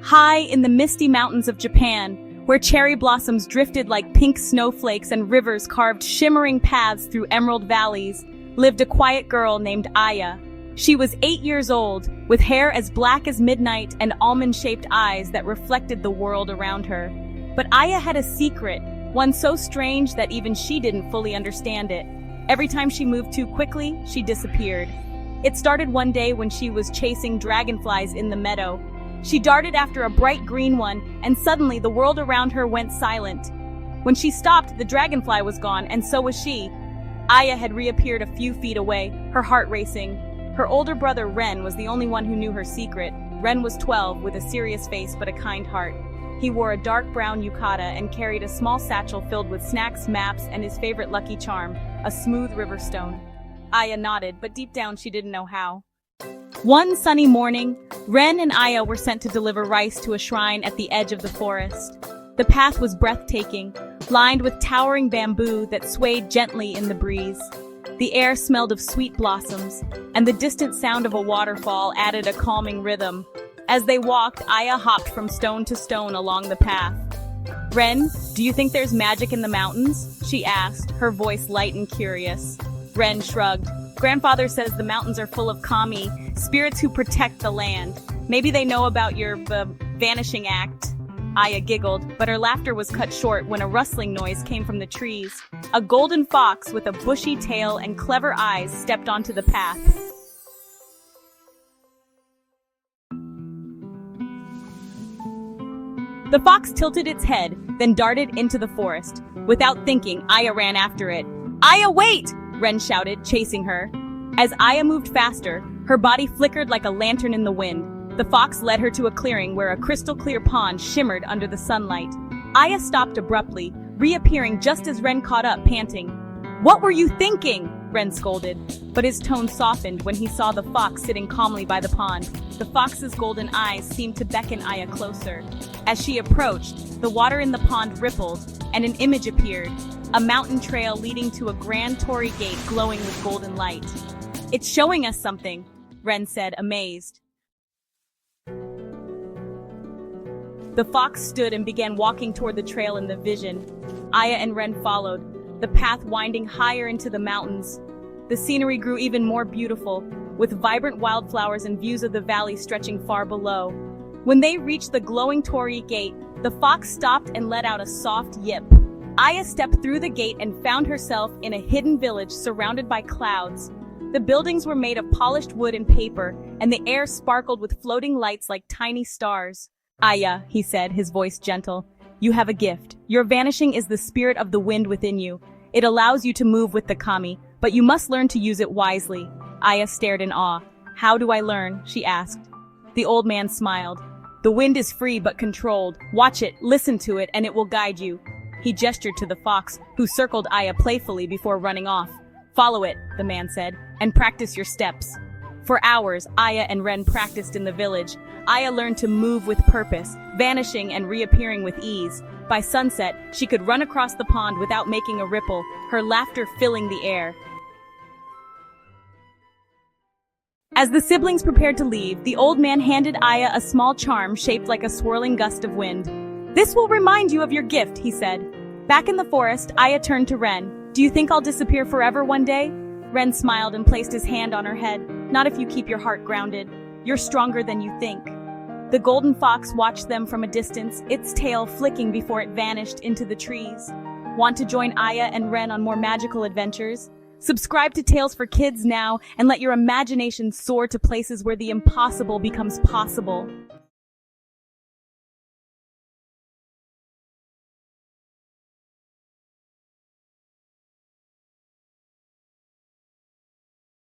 High in the misty mountains of Japan, where cherry blossoms drifted like pink snowflakes and rivers carved shimmering paths through emerald valleys, lived a quiet girl named Aya. She was 8 years old, with hair as black as midnight and almond-shaped eyes that reflected the world around her. But Aya had a secret, one so strange that even she didn't fully understand it. Every time she moved too quickly, she disappeared. It started one day when she was chasing dragonflies in the meadow. She darted after a bright green one, and suddenly the world around her went silent. When she stopped, the dragonfly was gone, and so was she. Aya had reappeared a few feet away, her heart racing. Her older brother, Ren, was the only one who knew her secret. Ren was 12, with a serious face but a kind heart. He wore a dark brown yukata and carried a small satchel filled with snacks, maps, and his favorite lucky charm, a smooth river stone. Aya nodded, but deep down she didn't know how. One sunny morning, Ren and Aya were sent to deliver rice to a shrine at the edge of the forest. The path was breathtaking, lined with towering bamboo that swayed gently in the breeze. The air smelled of sweet blossoms, and the distant sound of a waterfall added a calming rhythm. As they walked, Aya hopped from stone to stone along the path. "Ren, do you think there's magic in the mountains?" she asked, her voice light and curious. Ren shrugged. "Grandfather says the mountains are full of kami, spirits who protect the land. Maybe they know about your, vanishing act." Aya giggled, but her laughter was cut short when a rustling noise came from the trees. A golden fox with a bushy tail and clever eyes stepped onto the path. The fox tilted its head, then darted into the forest. Without thinking, Aya ran after it. "Aya, wait!" Ren shouted, chasing her. As Aya moved faster, her body flickered like a lantern in the wind. The fox led her to a clearing where a crystal-clear pond shimmered under the sunlight. Aya stopped abruptly, reappearing just as Ren caught up, panting. "What were you thinking?" Ren scolded, but his tone softened when he saw the fox sitting calmly by the pond. The fox's golden eyes seemed to beckon Aya closer. As she approached, the water in the pond rippled, and an image appeared, a mountain trail leading to a grand torii gate glowing with golden light. "It's showing us something," Ren said, amazed. The fox stood and began walking toward the trail in the vision. Aya and Ren followed, the path winding higher into the mountains. The scenery grew even more beautiful, with vibrant wildflowers and views of the valley stretching far below. When they reached the glowing torii gate, the fox stopped and let out a soft yip. Aya stepped through the gate and found herself in a hidden village surrounded by clouds. The buildings were made of polished wood and paper, and the air sparkled with floating lights like tiny stars. "Aya," he said, his voice gentle, "you have a gift. Your vanishing is the spirit of the wind within you. It allows you to move with the kami, but you must learn to use it wisely." Aya stared in awe. "How do I learn?" she asked. The old man smiled. "The wind is free but controlled. Watch it, listen to it, and it will guide you." He gestured to the fox, who circled Aya playfully before running off. "Follow it," the man said, "and practice your steps." For hours, Aya and Ren practiced in the village. Aya learned to move with purpose, vanishing and reappearing with ease. By sunset, she could run across the pond without making a ripple, her laughter filling the air. As the siblings prepared to leave, the old man handed Aya a small charm shaped like a swirling gust of wind. "This will remind you of your gift," he said. Back in the forest, Aya turned to Ren. "Do you think I'll disappear forever one day?" Ren smiled and placed his hand on her head. "Not if you keep your heart grounded. You're stronger than you think." The golden fox watched them from a distance, its tail flicking before it vanished into the trees. Want to join Aya and Ren on more magical adventures? Subscribe to Tales for Kids now and let your imagination soar to places where the impossible becomes possible.